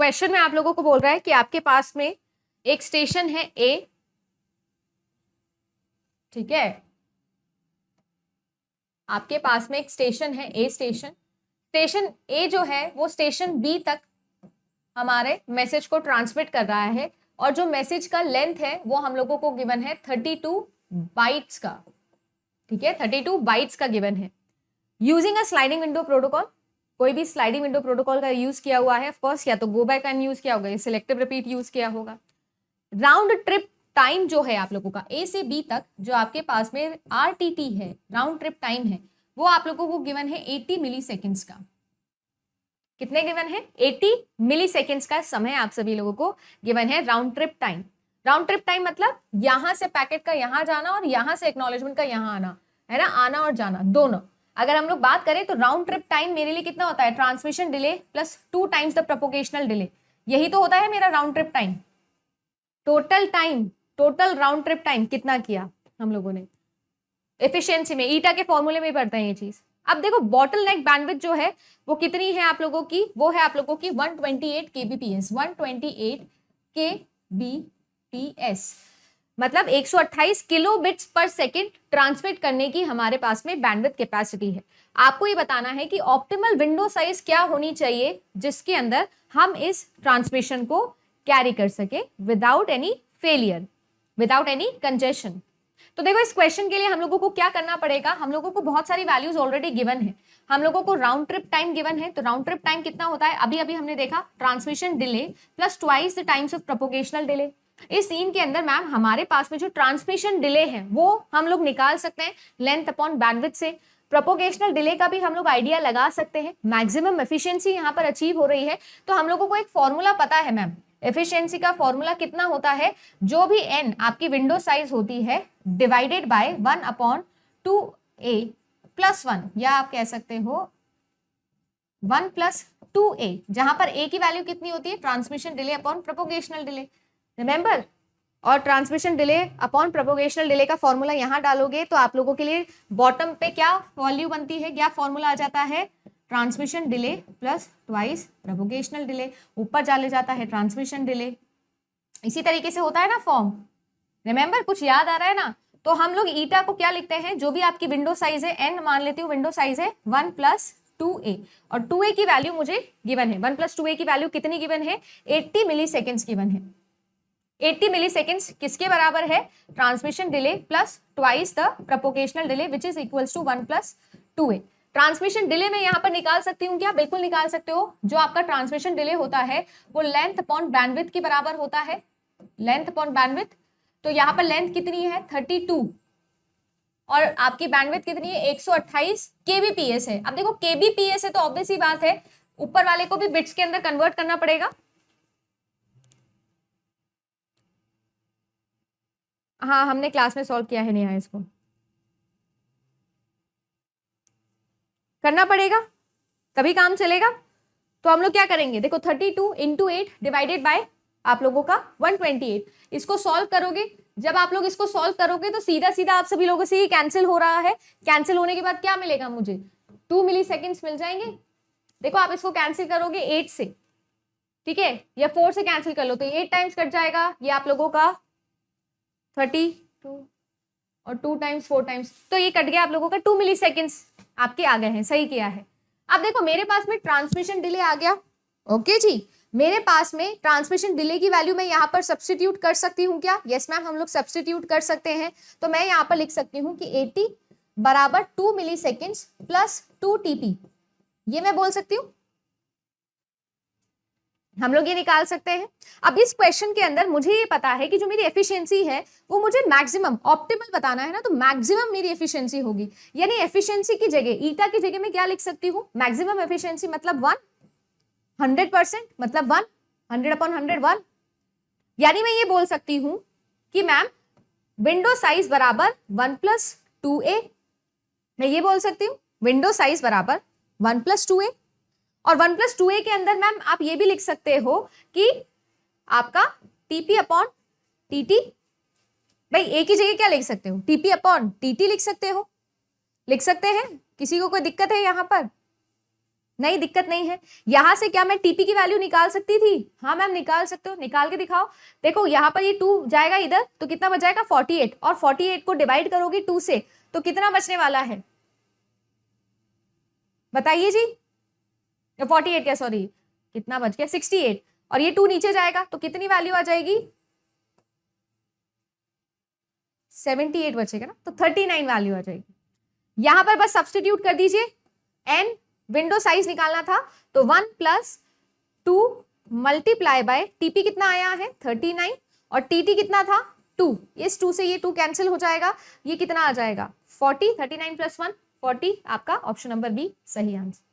Question में आप लोगों को बोल रहा है कि आपके पास में एक स्टेशन है ए, ठीक है, आपके पास में एक स्टेशन है ए स्टेशन, स्टेशन ए जो है वो स्टेशन बी तक हमारे मैसेज को ट्रांसमिट कर रहा है और जो मैसेज का लेंथ है वो हम लोगों को गिवन है 32 बाइट्स का, ठीक है, 32 बाइट्स का गिवन है। Using a sliding window protocol, कोई भी स्लाइडिंग विंडो प्रोटोकॉल का यूज किया हुआ है, ऑफ कोर्स या तो गो बैक एंड यूज किया होगा या सिलेक्टिव रिपीट यूज किया होगा। राउंड ट्रिप टाइम जो है आप लोगों का ए से बी तक जो आपके पास में RTT है, राउंड ट्रिप टाइम है, वो आप लोगों को गिवन है 80 मिली सेकेंड्स का। कितने गिवन है? 80 मिली सेकेंड्स का समय आप सभी लोगों को गिवन है round trip time. Round trip time मतलब यहां से पैकेट का यहां जाना और यहां से एक्नॉलेजमेंट का यहां आना, है ना, आना और जाना दोनों। अगर हम लोग बात करें तो राउंड ट्रिप टाइम मेरे लिए कितना होता है? Transmission delay plus 2 times the propagational delay, यही तो होता है मेरा round trip time. Total time, total round trip time कितना किया हम लोगों ने एफिशिएंसी में, ईटा के फॉर्मूले में पढ़ते हैं ये चीज। अब देखो बॉटल नेक बैंडविड्थ जो है वो कितनी है आप लोगों की? वो है आप लोगों की 128 kbps, 128 kbps मतलब 128 किलोबिट्स पर सेकेंड ट्रांसमिट करने की हमारे पास में बैंडविड्थ कैपेसिटी है। आपको ये बताना है कि ऑप्टिमल विंडो साइज क्या होनी चाहिए जिसके अंदर हम इस ट्रांसमिशन को कैरी कर सके without any failure, without any congestion. तो देखो इस क्वेश्चन के लिए हम लोगों को क्या करना पड़ेगा, हम लोगों को बहुत सारी वैल्यूज ऑलरेडी गिवन है। हम लोगों को राउंड ट्रिप टाइम गिवन है, तो राउंड ट्रिप टाइम कितना होता है अभी अभी हमने देखा, transmission delay plus twice the times of propagational delay. इस सीन के अंदर मैम हमारे पास में जो ट्रांसमिशन डिले है वो हम लोग निकाल सकते हैं लेंथ अपॉन बैंडविड्थ से। प्रोपोगेशनल डिले का भी हम लोग आइडिया लगा सकते हैं। मैक्सिमम एफिशिएंसी यहाँ पर अचीव हो रही है, तो हम लोगों को एक फॉर्मूला पता है मैम, एफिशिएंसी का फॉर्मूला कितना होता है, जो भी n आपकी विंडो साइज होती है डिवाइडेड बाय 1/2a प्लस 1, या आप कह सकते हो 1 + 2a, जहां पर a की वैल्यू कितनी होती है? Transmission delay upon propagational delay, remember. और transmission delay upon propagational delay का फॉर्मूला यहां डालोगे तो आप लोगों के लिए बॉटम पे क्या वैल्यू बनती है, क्या फॉर्मूला आ जाता है? Transmission delay plus twice propagational delay, ऊपर चले जाता है ट्रांसमिशन डिले। इसी तरीके से होता है ना फॉर्म, रिमेंबर, कुछ याद आ रहा है ना? तो हम लोग ईटा को क्या लिखते हैं, जो भी आपकी विंडो साइज है n मान लेती हूँ, विंडो साइज है 1 + 2a और 2a की वैल्यू मुझे गिवन है, 1 + 2a की वैल्यू कितनी गिवन है? 80 मिली सेकेंड्स गिवन है। 80 मिली सेकेंड्स किसके बराबर है? Transmission delay plus twice the propagational delay which is equals to 1 + 2a। Transmission delay में यहाँ पर निकाल सकती हूँ क्या? बिल्कुल निकाल सकते हो। जो आपका ट्रांसमिशन डिले होता है वो लेंथ अपॉन बैंडविड्थ के बराबर होता है, लेंथ अपॉन बैंडविड्थ। तो यहाँ पर लेंथ कितनी है? 32 और आपकी बैंडविड्थ कितनी है? 128 kbps है। अब देखो kbps है तो ऑब्वियस ही बात है ऊपर वाले को भी बिट्स के अंदर कन्वर्ट करना पड़ेगा। हाँ हमने क्लास में सॉल्व किया है नेहा, इसको करना पड़ेगा तभी काम चलेगा। तो हम लोग क्या करेंगे, देखो 32 × 8 डिवाइडेड बाय आप लोगों का 128, इसको सॉल्व करोगे। जब आप लोग इसको सॉल्व करोगे तो सीधा सीधा आप सभी लोगों से ये कैंसिल हो रहा है। कैंसिल होने के बाद क्या मिलेगा मुझे? 2 मिली सेकेंड्स मिल जाएंगे। देखो आप इसको कैंसिल करोगे 8 से, ठीक है, या 4 से कैंसिल कर लो तो 8 टाइम्स कट जाएगा, ये आप लोगों का 32 और 2 टाइम्स 4 टाइम्स, तो ये कट गया आप लोगों का 2 मिली सेकेंड्स आपके आ गए हैं, सही किया है। अब देखो मेरे पास में ट्रांसमिशन डिले आ गया, ओके जी, मेरे पास में ट्रांसमिशन डिले की वैल्यू मैं यहाँ पर सब्स्टिट्यूट कर सकती हूँ क्या? यस मैम, हम लोग सब्स्टिट्यूट कर सकते हैं। तो मैं यहाँ पर लिख सकती हूँ कि 80 बराबर 2 मिली सेकेंड्स प्लस 2 TP, ये मैं बोल सकती हूँ। हम लोग ये निकाल सकते हैं। अब इस क्वेश्चन के अंदर मुझे ये पता है कि जो मेरी एफिशिएंसी है वो मुझे मैक्सिमम ऑप्टिमल बताना है ना, तो मैक्सिमम मेरी एफिशिएंसी होगी। यानी एफिशिएंसी की जगह, ईटा की जगह मैं क्या लिख सकती हूँ? मैक्सिमम एफिशिएंसी मतलब 1, 100% मतलब 1, 100/100 1। यानी मैं ये बोल सकती हूँ कि मैम विंडो साइज बराबर 1 + 2a, मैं ये बोल सकती हूँ विंडो साइज बराबर 1 + 2a। और 1 + 2a के अंदर मैम आप ये भी लिख सकते हो कि आपका TP/TT, भाई a की जगह क्या लिख सकते हो? TP/TT लिख सकते हो, लिख सकते हैं। किसी को कोई दिक्कत है यहाँ पर? नहीं, दिक्कत नहीं है। यहां से क्या मैं टीपी की वैल्यू निकाल सकती थी? हाँ मैम निकाल सकते हो, निकाल के दिखाओ। देखो यहाँ पर ये 2 जाएगा इधर तो कितना बच जाएगा 48, और 48 को डिवाइड करोगे 2 से तो कितना बचने वाला है बताइए जी? 48 क्या, सॉरी कितना बच गया 68, और ये 2 नीचे जाएगा तो कितनी वैल्यू आ जाएगी 78 बचेगा ना, तो 39 वैल्यू आ जाएगी। यहां पर बस सब्सटीट्यूट कर दीजिए, एन विंडो साइज निकालना था तो 1 + 2 मल्टीप्लाई बाय टीपी कितना आया है 39, और टीटी कितना था 2, इस 2 से ये 2 कैंसिल हो जाएगा, ये कितना आ जाएगा 40, 39 + 1 40, आपका ऑप्शन नंबर बी सही आंसर।